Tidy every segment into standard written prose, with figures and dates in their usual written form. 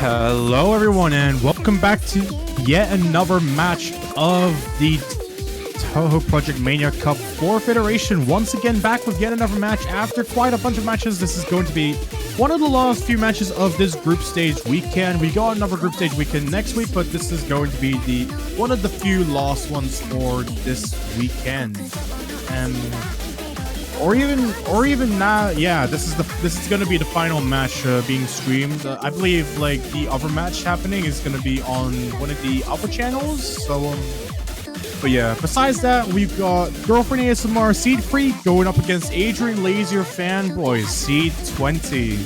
Hello everyone and welcome back to yet another match of the Touhou Project Mania Cup 4th iteration. Once again back with yet another match after quite a bunch of matches. This is going to be one of the last few matches of this group stage weekend. We got another group stage weekend next week, but this is going to be the one of the few last ones for this weekend. Or even not. Yeah, this is gonna be the final match being streamed. I believe like the other match happening is gonna be on one of the other channels. So but yeah, besides that, we've got Girlfriend ASMR Seed Free going up against Adrianlazer Fanboys Seed 20,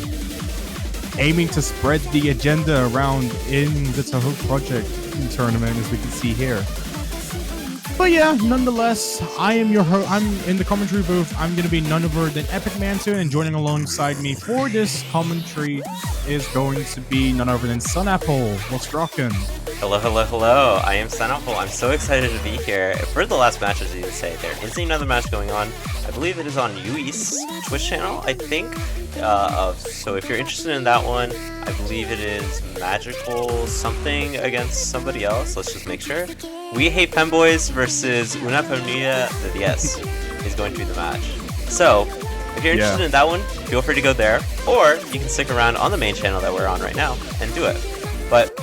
aiming to spread the agenda around in the Touhou Project tournament, as we can see here. But yeah, nonetheless, I am your host. I'm in the commentary booth. I'm going to be none other than Epic Manson, and joining alongside me for this commentary is going to be none other than SunApple. What's rockin'? Hello, hello, hello. I am SunApple. I'm so excited to be here. For the last match, as you say, there is another match going on. I believe it is on YuEast's Twitch channel, I think. So if you're interested in that one, I believe it is magical something against somebody else. Let's just make sure. We Hate Fanboys versus Una Pernia the DS is going to be the match. So if you're interested in that one, feel free to go there, or you can stick around on the main channel that we're on right now and do it. But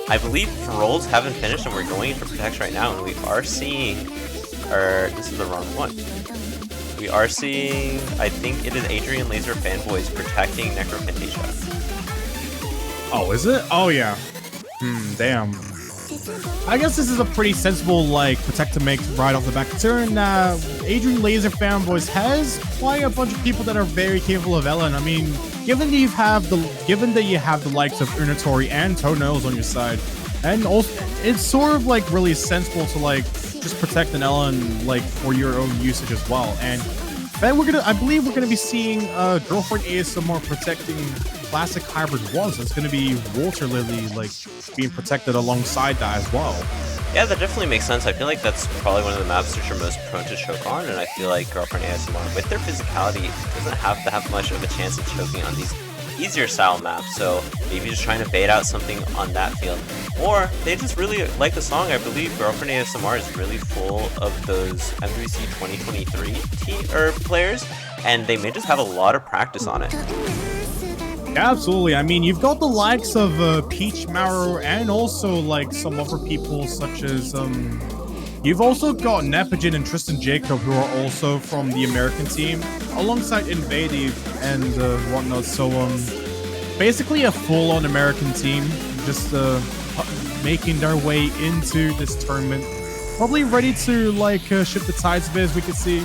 I believe roles haven't finished and we're going for protection right now, and we are seeing, or this is the wrong one. We are seeing, I think it is Adrianlazer Fanboys protecting Necropentasia. Oh, is it? Oh yeah. Damn. I guess this is a pretty sensible like protect to make right off the bat, considering that Adrianlazer Fanboys has quite a bunch of people that are very capable of Ellen. I mean, given that you have the likes of Unatori and Toenails on your side, and also it's sort of like really sensible to like just protect an Ellen like for your own usage as well. And then I believe we're gonna be seeing Girlfriend ASMR protecting Classic Hybrid 1, so it's gonna be Water Lily like being protected alongside that as well. Yeah, that definitely makes sense. I feel like that's probably one of the maps which are most prone to choke on, and I feel like Girlfriend ASMR, with their physicality, doesn't have to have much of a chance of choking on these easier style maps, so maybe just trying to bait out something on that field. Or they just really like the song. I believe Girlfriend ASMR is really full of those MWC 2023 players, and they may just have a lot of practice on it. Absolutely. I mean, you've got the likes of Peach Marrow and also like some other people such as you've also got Nepagin and Tristan Jacob, who are also from the American team, alongside Invadive and whatnot. So basically a full-on American team, just making their way into this tournament, probably ready to like shift the tides a bit. As we can see,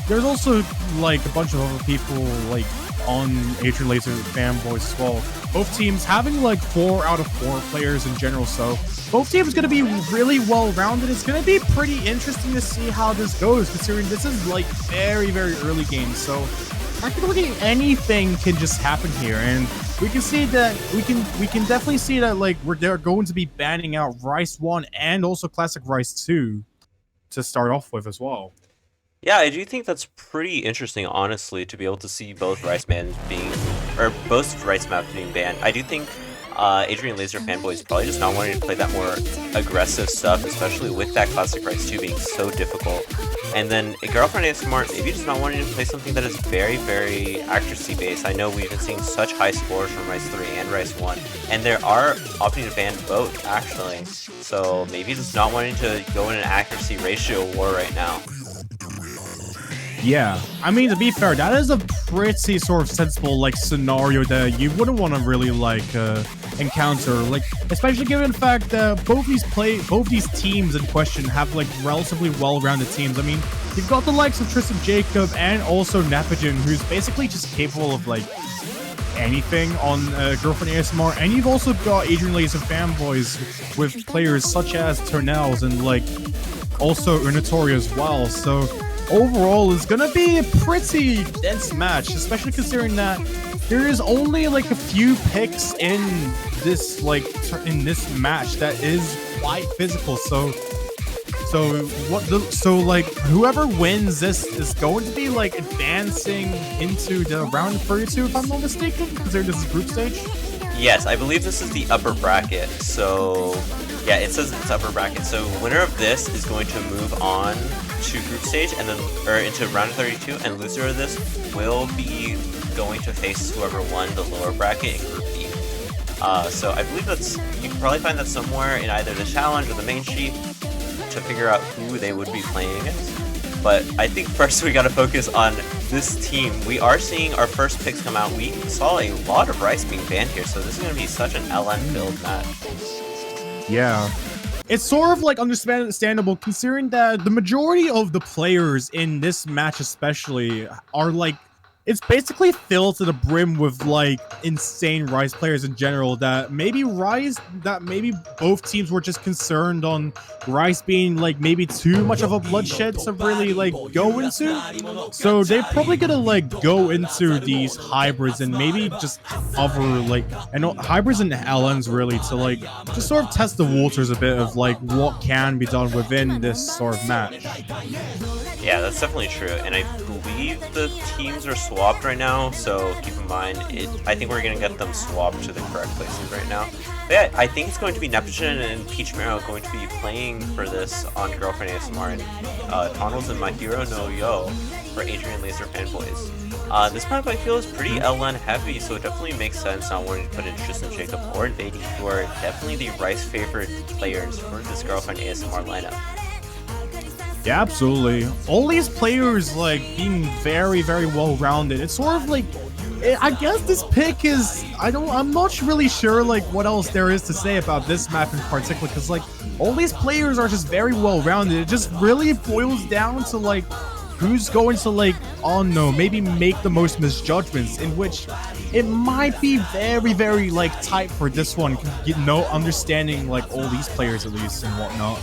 there's also like a bunch of other people like on Adrianlazer Fanboys as well. Both teams having like 4 out of 4 players in general, so both teams going to be really well rounded. It's going to be pretty interesting to see how this goes, considering this is like very, very early game. So practically anything can just happen here, and we can see that we can definitely see that like they're going to be banning out Rice 1 and also Classic Rice 2 to start off with as well. Yeah, I do think that's pretty interesting, honestly, to be able to see both Rice maps being banned. I do think Adrianlazer Fanboys probably just not wanting to play that more aggressive stuff, especially with that Classic Rice 2 being so difficult. And then Girlfriend ASMR maybe just not wanting to play something that is very, very accuracy based. I know we've been seeing such high scores from Rice 3 and Rice 1, and there are opting to ban both, actually. So maybe just not wanting to go in an accuracy ratio war right now. Yeah, I mean, to be fair, that is a pretty sort of sensible like scenario that you wouldn't want to really like encounter, like especially given the fact that both these teams in question have like relatively well-rounded teams. I mean, you've got the likes of Tristan Jacob and also Nepagin, who's basically just capable of like anything on Girlfriend ASMR, and you've also got Adrianlazer Fanboys with players such as Toenails and like also Unatori as well. So overall, it's gonna be a pretty dense match, especially considering that there is only like a few picks in this match that is quite physical. So So like whoever wins this is going to be like advancing into the round 32, if I'm not mistaken, considering this is group stage. Yes, I believe this is the upper bracket. So yeah, it says it's upper bracket. So winner of this is going to move on to group stage and then into round 32, and loser of this will be going to face whoever won the lower bracket in group B. So I believe you can probably find that somewhere in either the challenge or the main sheet to figure out who they would be playing against. But I think first we gotta focus on this team. We are seeing our first picks come out. We saw a lot of Rice being banned here, so this is gonna be such an LN-filled match. Yeah. It's sort of like understandable considering that the majority of the players in this match especially are like, it's basically filled to the brim with like insane Rise players in general, that maybe both teams were just concerned on Rise being like maybe too much of a bloodshed to really like go into. So they're probably gonna like go into these hybrids and maybe just other like, hybrids and LNs really to like just sort of test the waters a bit of like what can be done within this sort of match. Yeah, that's definitely true, and I believe the teams are swapped right now, so keep in mind, I think we're going to get them swapped to the correct places right now. But yeah, I think it's going to be Neptune and Peach Marrow going to be playing for this on Girlfriend ASMR, and Tunnels and My Hero No Yo for Adrianlazer Fanboys. This map I feel is pretty LN heavy, so it definitely makes sense not wanting to put in Tristan Jacob or Invading, who are definitely the Rice favorite players for this Girlfriend ASMR lineup. Yeah, absolutely. All these players like being very, very well rounded. It's sort of like, I guess this pick is, I'm not really sure like what else there is to say about this map in particular, because like all these players are just very well rounded. It just really boils down to like who's going to like, maybe make the most misjudgments, in which it might be very, very like tight for this one, understanding like all these players at least and whatnot.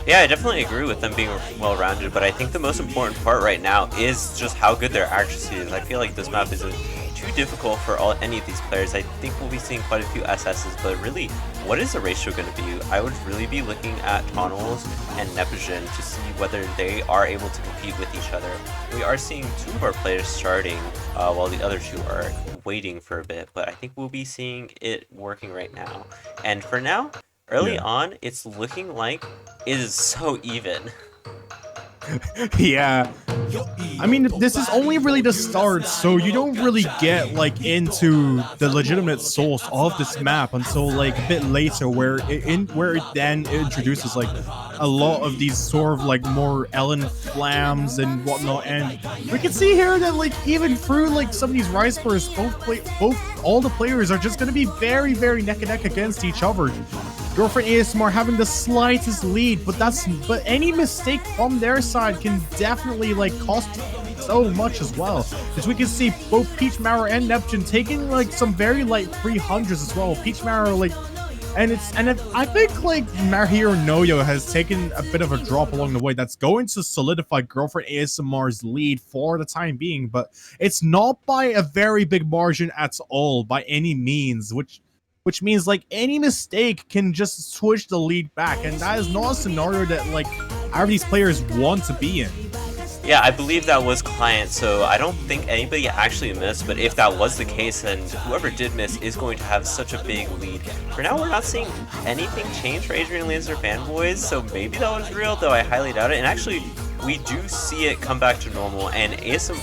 Yeah, I definitely agree with them being well-rounded, but I think the most important part right now is just how good their accuracy is. I feel like this map isn't too difficult for any of these players. I think we'll be seeing quite a few SSs, but really, what is the ratio going to be? I would really be looking at Tunnels and Neptune to see whether they are able to compete with each other. We are seeing two of our players starting, while the other two are waiting for a bit, but I think we'll be seeing it working right now. And for now, early on, it's looking like it is so even. Yeah. I mean, this is only really the start, so you don't really get like into the legitimate source of this map until like a bit later, where it then introduces like a lot of these sort of like more Ellen flams and whatnot, and we can see here that like even through like some of these Rise players, all the players are just gonna be very, very neck and neck against each other. Girlfriend ASMR having the slightest lead, but any mistake from their side can definitely like cost so much as well. As we can see, both Peach Marrow and Neptune taking like some very light 300s as well. Peach Marrow like, I think like My Hero No Yo has taken a bit of a drop along the way. That's going to solidify Girlfriend ASMR's lead for the time being, but it's not by a very big margin at all by any means, which means like any mistake can just switch the lead back, and that is not a scenario that like either of these players want to be in. Yeah, I believe that was Client, so I don't think anybody actually missed, but if that was the case, then whoever did miss is going to have such a big lead. For now, we're not seeing anything change for Adrianlazer Fanboys, so maybe that was real, though I highly doubt it. And actually, we do see it come back to normal, and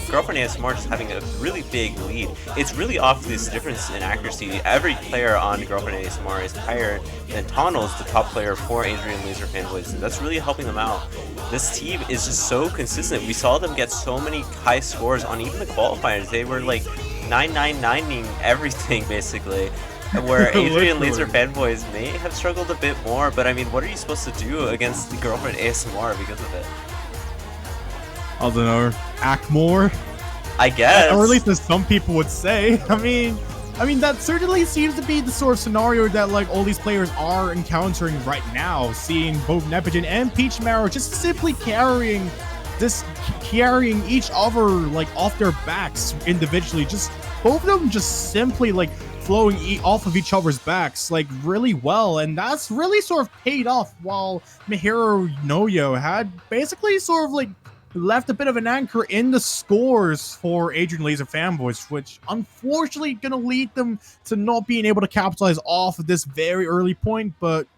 Girlfriend ASMR just having a really big lead. It's really off this difference in accuracy. Every player on Girlfriend ASMR is higher than Tunnels, the top player for Adrianlazer Fanboys, and that's really helping them out. This team is just so consistent. We saw them get so many high scores on even the qualifiers. They were like 999ing everything, basically. Where Adrianlazer Fanboys may have struggled a bit more, but I mean, what are you supposed to do against the Girlfriend ASMR because of it? I don't know, act more? I guess. Or at least as some people would say. I mean, that certainly seems to be the sort of scenario that like all these players are encountering right now, seeing both Neptune and Peach Marrow just simply carrying each other like off their backs individually, just both of them just simply like flowing off of each other's backs like really well, and that's really sort of paid off, while Mihiru Noyo had basically sort of like left a bit of an anchor in the scores for Adrianlazer Fanboys, which unfortunately gonna lead them to not being able to capitalize off of this very early point. But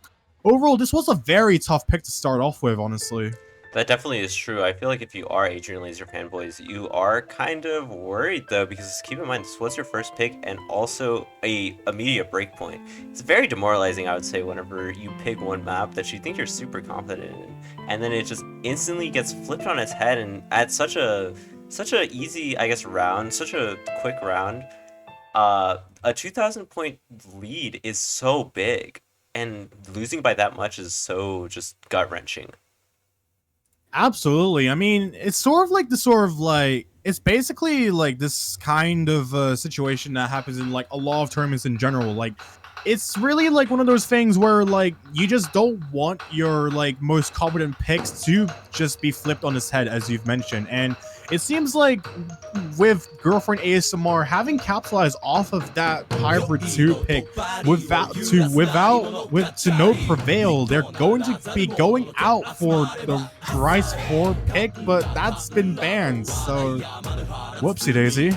overall, this was a very tough pick to start off with, honestly. That definitely is true. I feel like if you are Adrianlazer Fanboys, you are kind of worried though, because keep in mind this was your first pick and also a immediate breakpoint. It's very demoralizing, I would say, whenever you pick one map that you think you're super confident in, and then it just instantly gets flipped on its head, and at such a easy, I guess, round, such a quick round, a 2,000 point lead is so big, and losing by that much is so just gut-wrenching. Absolutely. I mean, it's sort of like it's basically like this kind of situation that happens in like a lot of tournaments in general. Like, it's really like one of those things where like you just don't want your like most competent picks to just be flipped on its head, as you've mentioned. And it seems like with Girlfriend ASMR having capitalized off of that hybrid 2 pick with to no prevail, they're going to be going out for the Rice 4 pick, but that's been banned, so whoopsie daisy.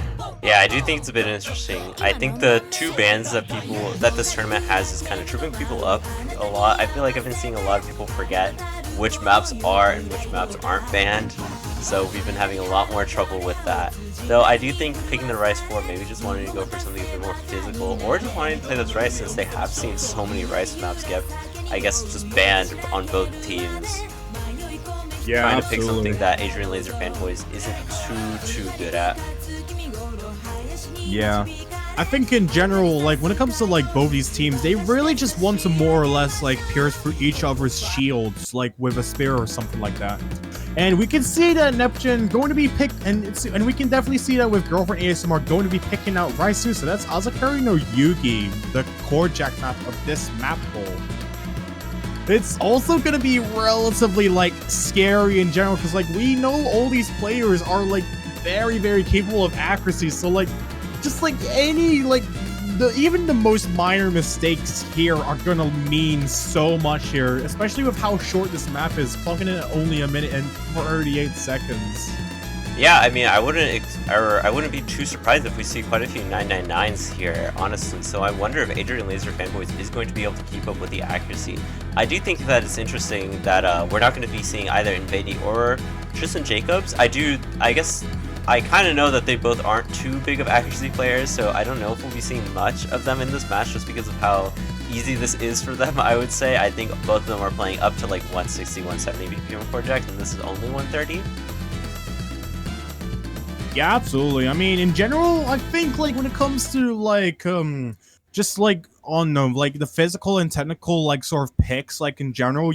Yeah, I do think it's a bit interesting. I think the 2 bans that this tournament has is kind of tripping people up a lot. I feel like I've been seeing a lot of people forget which maps are and which maps aren't banned, so we've been having a lot more trouble with that. Though I do think picking the Rice 4, maybe just wanting to go for something a bit more physical, or just wanting to play this Rice, since they have seen so many Rice maps get, I guess, just banned on both teams. Yeah, trying absolutely. to pick something that Adrianlazer Fanboys isn't too good at. Yeah. I think in general, like when it comes to like both these teams, they really just want to more or less like pierce through each other's shields, like with a spear or something like that. And we can see that Neptune going to be picked, and we can definitely see that with Girlfriend ASMR going to be picking out Raisu. So that's Azakari no Yugi, the core jack map of this map pool. It's also going to be relatively like scary in general, because like we know all these players are like very, very capable of accuracy. So like just like any like even the most minor mistakes here are gonna mean so much here, especially with how short this map is, clocking in at only 1 minute and 38 seconds. Yeah, I mean, I wouldn't be too surprised if we see quite a few 999s here, honestly. So I wonder if Adrianlazer Fanboys is going to be able to keep up with the accuracy. I do think that it's interesting that we're not going to be seeing either Invady or Tristan Jacobs. I guess I kind of know that they both aren't too big of accuracy players, so I don't know if we'll be seeing much of them in this match just because of how easy this is for them, I would say. I think both of them are playing up to like 160, 170 BPM Project, and this is only 130. Yeah, absolutely. I mean, in general, I think like when it comes to like just like on like the physical and technical like sort of picks, like in general,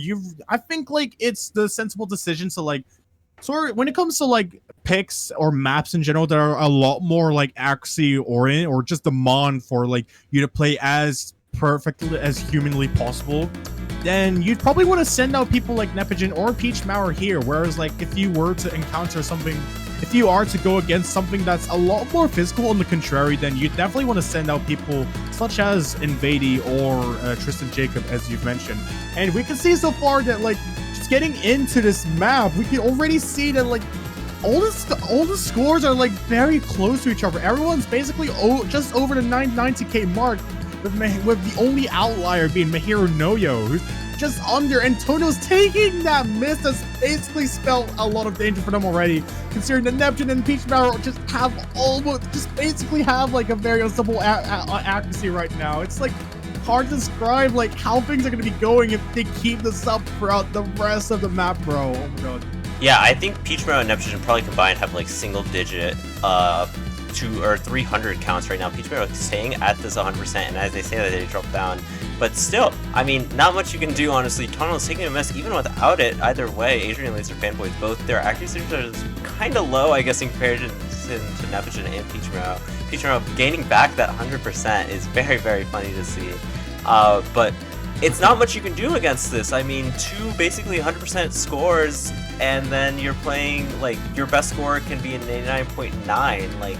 I think like it's the sensible decision to like sort of when it comes to like picks or maps in general that are a lot more like accuracy oriented, or just demand for like you to play as perfectly as humanly possible, then you'd probably want to send out people like Neptune or Peach Mauer here. Whereas like if you were to encounter something, if you are to go against something that's a lot more physical on the contrary, then you definitely want to send out people such as Invady or Tristan Jacob, as you've mentioned. And we can see so far that like just getting into this map, we can already see that like all the scores are like very close to each other. Everyone's basically just over the 990k mark, with the only outlier being Mihiru Noyo, who's just under, and Tono's taking that miss that's basically spelled a lot of danger for them already, considering that Neptune and Peach Mauer just basically have like a very unstoppable accuracy right now. It's like hard to describe like how things are going to be going if they keep this up throughout the rest of the map, bro. Oh my god. Yeah, I think Peach Mauer and Neptune probably combined have like single digit 200 or 300 counts right now. Peach Mauer staying at this 100%, and as they say that, they drop down. But still, I mean, not much you can do, honestly. Tono's taking a miss even without it. Either way, Adrianlazer Fanboys, both their accuracy are kind of low, I guess, in comparison to Neptune and Peach Mauer. Peach Mauer gaining back that 100% is very, very funny to see. But it's not much you can do against this. I mean, 2 basically 100% scores, and then you're playing, like, your best score can be an 89.9. Like,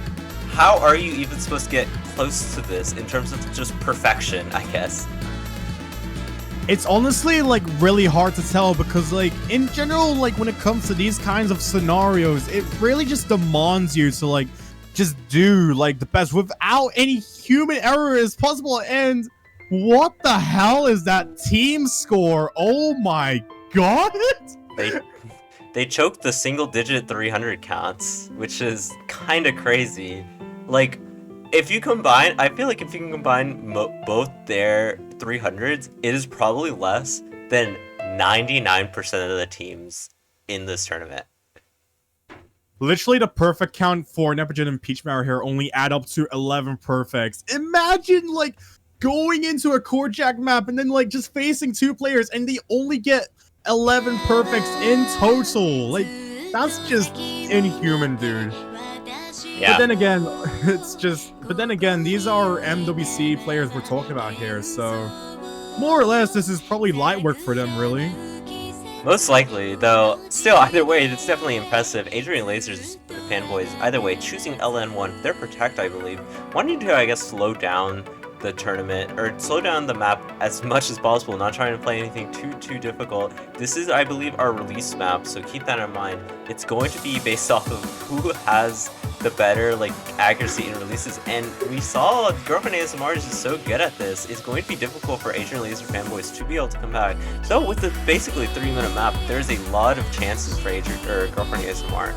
how are you even supposed to get close to this in terms of just perfection, I guess? It's honestly like really hard to tell because like in general, like when it comes to these kinds of scenarios, it really just demands you to like just do like the best without any human error as possible. And what the hell is that team score? Oh my god! They choked the single-digit 300 counts, which is kind of crazy. Like, if you combine, I feel like if you can combine both their 300s, it is probably less than 99% of the teams in this tournament. Literally the perfect count for Nepogen and Peach Mario here only add up to 11 perfects. Imagine like going into a Korjak map and then like just facing 2 players and they only get 11 perfects in total. Like, that's just inhuman, dude. Yeah. But then again, these are MWC players we're talking about here, so more or less this is probably light work for them, really. Most likely, though, still, either way, it's definitely impressive. Adrianlazer's Fanboys, either way, choosing LN1, their Protect, I believe, wanting to, I guess, slow down the tournament, or slow down the map as much as possible, not trying to play anything too difficult. This is, I believe, our release map, so keep that in mind. It's going to be based off of who has the better like accuracy in releases, and we saw Girlfriend ASMR is just so good at this. It's going to be difficult for Adrianlazer Fanboys to be able to come back. So with the basically 3-minute map, there's a lot of chances for Girlfriend ASMR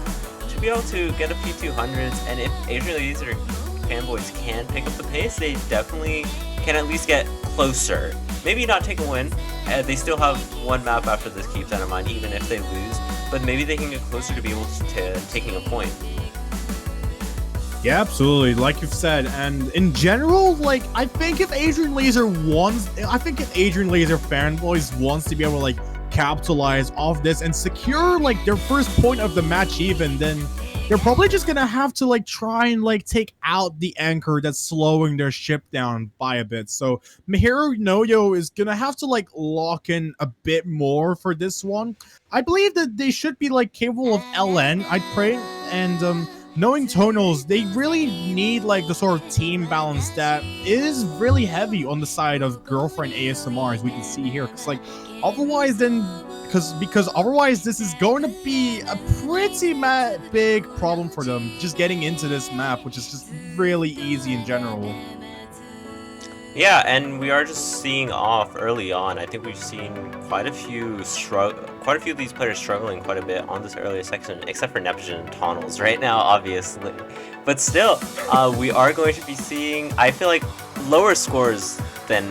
to be able to get a few 200s, and if Adrianlazer Fanboys can pick up the pace, they definitely can at least get closer. Maybe not take a win. They still have one map after this, keep that in mind, even if they lose. But maybe they can get closer to be able to taking a point. Yeah, absolutely. Like you've said, and in general, like I think if Adrianlazer Fanboys wants to be able to like capitalize off this and secure like their first point of the match, even then. They're probably just gonna have to like try and like take out the anchor that's slowing their ship down by a bit. So Mihiru Noyo is gonna have to like lock in a bit more for this one. I believe that they should be like capable of LN, I'd pray, and knowing tonals, they really need like the sort of team balance that is really heavy on the side of Girlfriend ASMR, as we can see here. Because like otherwise, then because otherwise this is going to be a pretty big problem for them just getting into this map, which is just really easy in general. Yeah, and we are just seeing off early on. I think we've seen quite a few of these players struggling quite a bit on this earlier section, except for Nepogen and Tonals right now, obviously. But still, we are going to be seeing, I feel like, lower scores than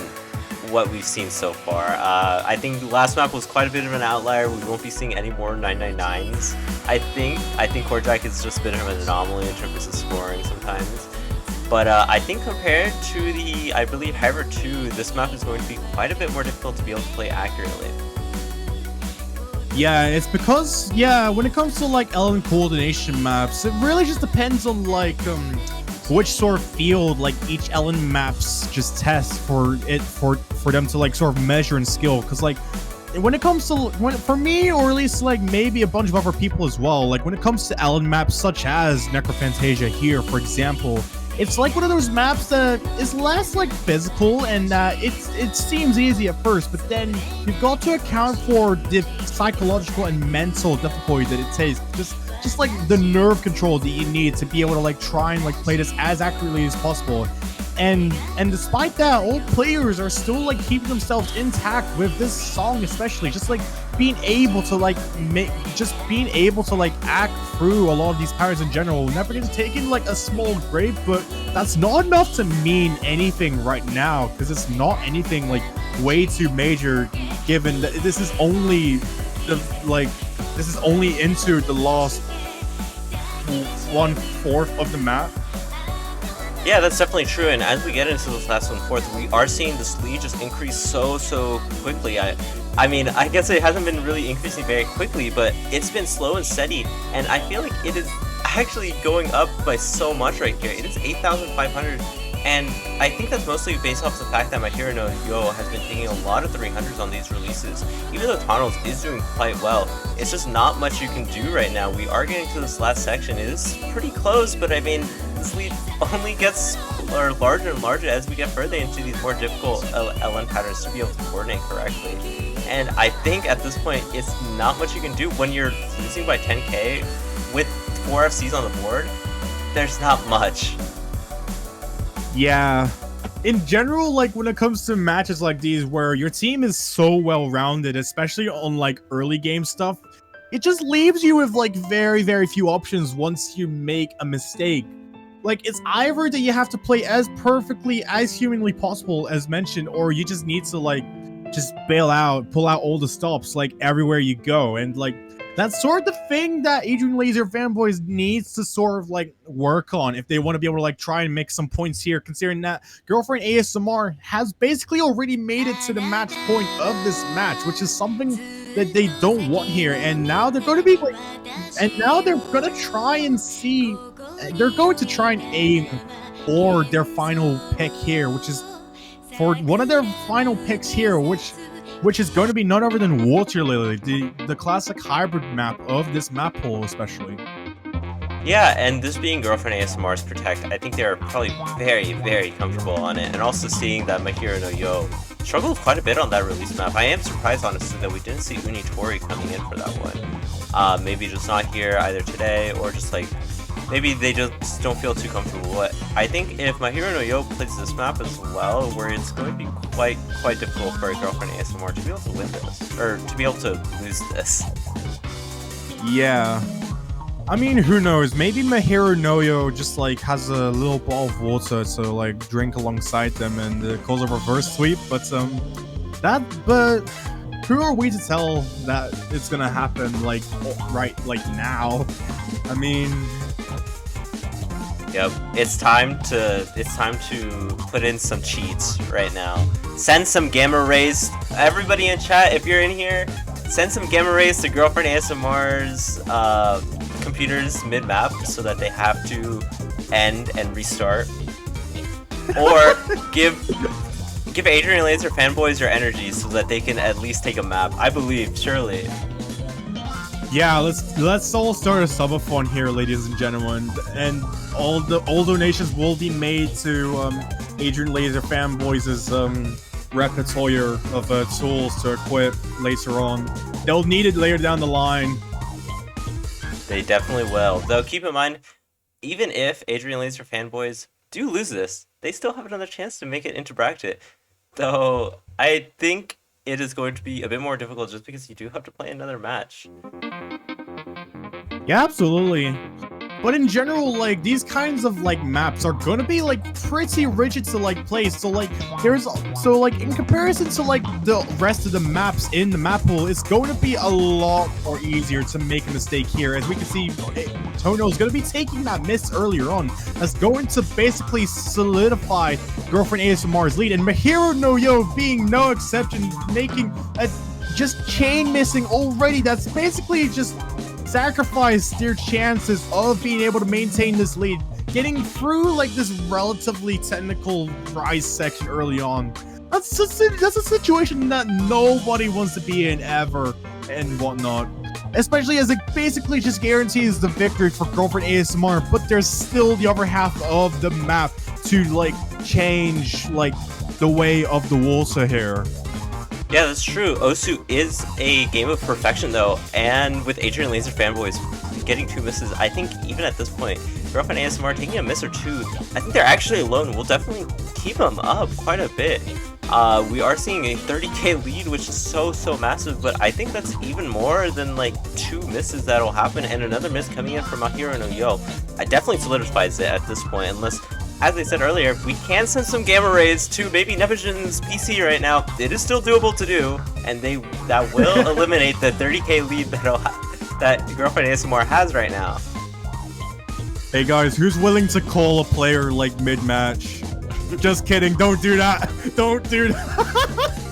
what we've seen so far. I think the last map was quite a bit of an outlier. We won't be seeing any more 999s. I think Korjak is just a bit of an anomaly in terms of scoring sometimes. But I think compared to the, I believe, Hyper 2, this map is going to be quite a bit more difficult to be able to play accurately. Yeah, it's because, yeah, when it comes to like LN coordination maps, it really just depends on like which sort of field like each LN maps just test for them to like sort of measure and skill. Because like when it comes to for me, or at least like maybe a bunch of other people as well, like when it comes to LN maps such as Necrophantasia here, for example, it's like one of those maps that is less like physical, and it seems easy at first, but then you've got to account for the psychological and mental difficulty that it takes. Just like the nerve control that you need to be able to like try and like play this as accurately as possible. And despite that, all players are still like keeping themselves intact with this song, especially just like being able to like act through a lot of these powers in general. Never getting taken like a small break, but that's not enough to mean anything right now, because it's not anything like way too major, given that this is only into the last 1/4 of the map. Yeah, that's definitely true, and as we get into this last 1/4, we are seeing this lead just increase so quickly. I mean, I guess it hasn't been really increasing very quickly, but it's been slow and steady, and I feel like it is actually going up by so much right here. It is 8,500, And I think that's mostly based off the fact that Mahiro no Yo has been taking a lot of 300s on these releases. Even though Tunnels is doing quite well, it's just not much you can do right now. We are getting to this last section. It is pretty close, but I mean, this lead only gets larger and larger as we get further into these more difficult LN patterns to be able to coordinate correctly. And I think at this point, it's not much you can do when you're losing by 10k with 4 FCs on the board. There's not much. Yeah. In general, like when it comes to matches like these where your team is so well-rounded, especially on like early game stuff, it just leaves you with like very, very few options once you make a mistake. Like it's either that you have to play as perfectly as humanly possible as mentioned, or you just need to like just bail out, pull out all the stops like everywhere you go. And like that's sort of the thing that Adrianlazer Fanboys needs to sort of like work on if they want to be able to like try and make some points here, considering that Girlfriend ASMR has basically already made it to the match point of this match, which is something that they don't want here. And now they're going to be like, and now they're going to try and see, they're going to try and aim for their final pick here, which is for one of their final picks here, which is going to be none other than Water Lily, the classic hybrid map of this map pool especially. Yeah, and this being Girlfriend ASMR's Protect, I think they're probably very, very comfortable on it. And also seeing that Mahiro no Yo struggled quite a bit on that release map. I am surprised, honestly, that we didn't see Unitori coming in for that one. Maybe just not here either today, or just like, maybe they just don't feel too comfortable. But I think if Mahiro no Yo plays this map as well, where it's going to be quite difficult for a Girlfriend ASMR to be able to win this, or to be able to lose this. Yeah. I mean, who knows? Maybe Mahiro no Yo just like has a little ball of water to like drink alongside them and cause a reverse sweep. But but who are we to tell that it's gonna happen like right now? I mean, yep, it's time to put in some cheats right now. Send some gamma rays. Everybody in chat, if you're in here, send some gamma rays to Girlfriend ASMR's computers mid-map so that they have to end and restart. Or give Adrianlazer Fanboys your energy so that they can at least take a map. I believe, surely. Yeah, let's all start a subathon here, ladies and gentlemen, and all donations will be made to Adrianlazer Fanboys' repertoire of tools to equip later on. They'll need it later down the line. They definitely will. Though keep in mind, even if Adrianlazer Fanboys do lose this, they still have another chance to make it into bracket. Though I think it is going to be a bit more difficult just because you do have to play another match. Yeah, absolutely. But in general, like, these kinds of, like, maps are gonna be, like, pretty rigid to, like, play. So, like, in comparison to, like, the rest of the maps in the map pool, it's going to be a lot more easier to make a mistake here. As we can see, Tono is gonna be taking that miss earlier on. That's going to basically solidify Girlfriend ASMR's lead. And Mahiro no Yo being no exception, making a just chain missing already. That's basically just sacrificed their chances of being able to maintain this lead, getting through like this relatively technical rise section early on. That's a situation that nobody wants to be in ever and whatnot, especially as it basically just guarantees the victory for Girlfriend ASMR. But there's still the other half of the map to like change like the way of the water here. Yeah, that's true. Osu is a game of perfection, though, and with Adrianlazer Fanboys getting 2 misses, I think even at this point, Girlfriend ASMR taking a miss or 2, I think they're actually alone. We'll definitely keep them up quite a bit. We are seeing a 30k lead, which is so massive, but I think that's even more than like 2 misses that'll happen, and another miss coming in from Mahiro no Yo. It definitely solidifies it at this point, unless, as I said earlier, we can send some gamma rays to maybe Nevision's PC right now. It is still doable to do, and that will eliminate the 30k lead that Girlfriend ASMR has right now. Hey guys, who's willing to call a player like mid-match? Just kidding, don't do that. Don't do that.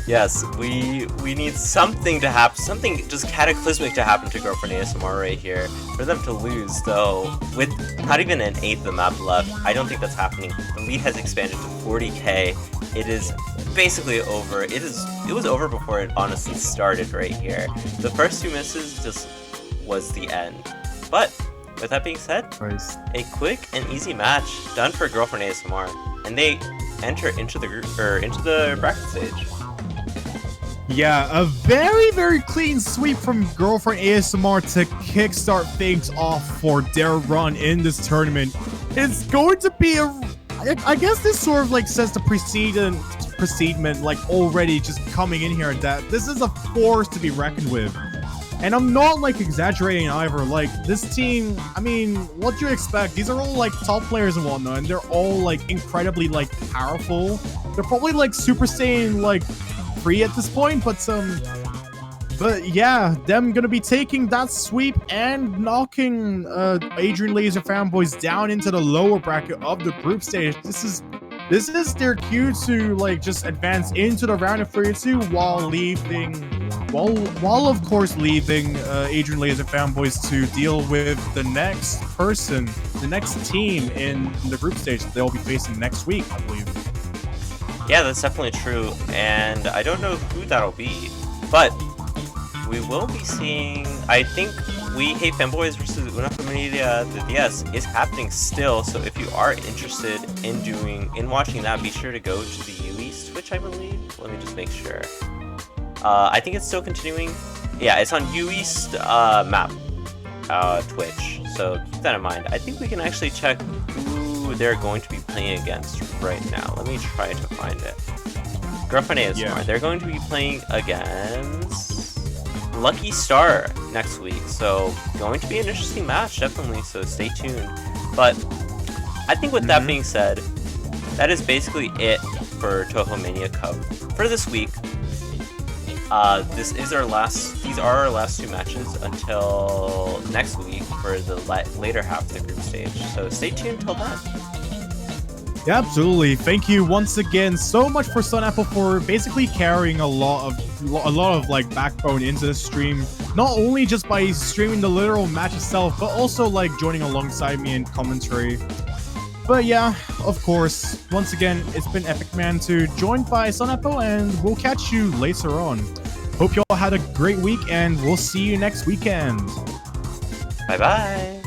Yes, we need something to happen, something just cataclysmic to happen to Girlfriend ASMR right here for them to lose. Though with not even an eighth of the map left, I don't think that's happening. The lead has expanded to 40k. It is basically over. It was over before it honestly started right here. The first two misses just was the end. But with that being said, a quick and easy match done for Girlfriend ASMR, and they enter into the group into the bracket stage. Yeah, a very, very clean sweep from Girlfriend ASMR to kickstart things off for their run in this tournament. It's going to be I guess this sort of like says the precedement like already just coming in here that this is a force to be reckoned with. And I'm not like exaggerating either. Like this team, I mean, what do you expect? These are all like top players and whatnot, and they're all like incredibly like powerful. They're probably like Super Saiyan like 3 at this point, but yeah, them gonna be taking that sweep and knocking Adrianlazer Fanboys down into the lower bracket of the group stage. This is their cue to like just advance into the round of 32 while of course leaving Adrianlazer Fanboys to deal with the next person, the next team in the group stage that they'll be facing next week, I believe. Yeah, that's definitely true, and I don't know who that'll be, but we will be seeing, I think We Hate Fanboys versus Una Familia de 10 is happening still, so if you are interested in watching that, be sure to go to the YuEast Twitch, I believe. Let me just make sure. I think it's still continuing. Yeah, it's on YuEast map Twitch, so keep that in mind. I think we can actually check who they're going to be playing against right now. Let me try to find it. Girlfriend ASMR. Yeah. They're going to be playing against Lucky Star next week, so going to be an interesting match, definitely, so stay tuned. But I think with that being said, that is basically it for Touhou Mania Cup for this week. These are our last two matches until next week for the later half of the group stage, so stay tuned till then. Yeah, absolutely. Thank you once again so much for SunApple for basically carrying a lot of like backbone into the stream, not only just by streaming the literal match itself, but also like joining alongside me in commentary. But yeah, of course, once again, it's been Epic Man 2, joined by SunApple, and we'll catch you later on. Hope you all had a great week, and we'll see you next weekend. Bye bye.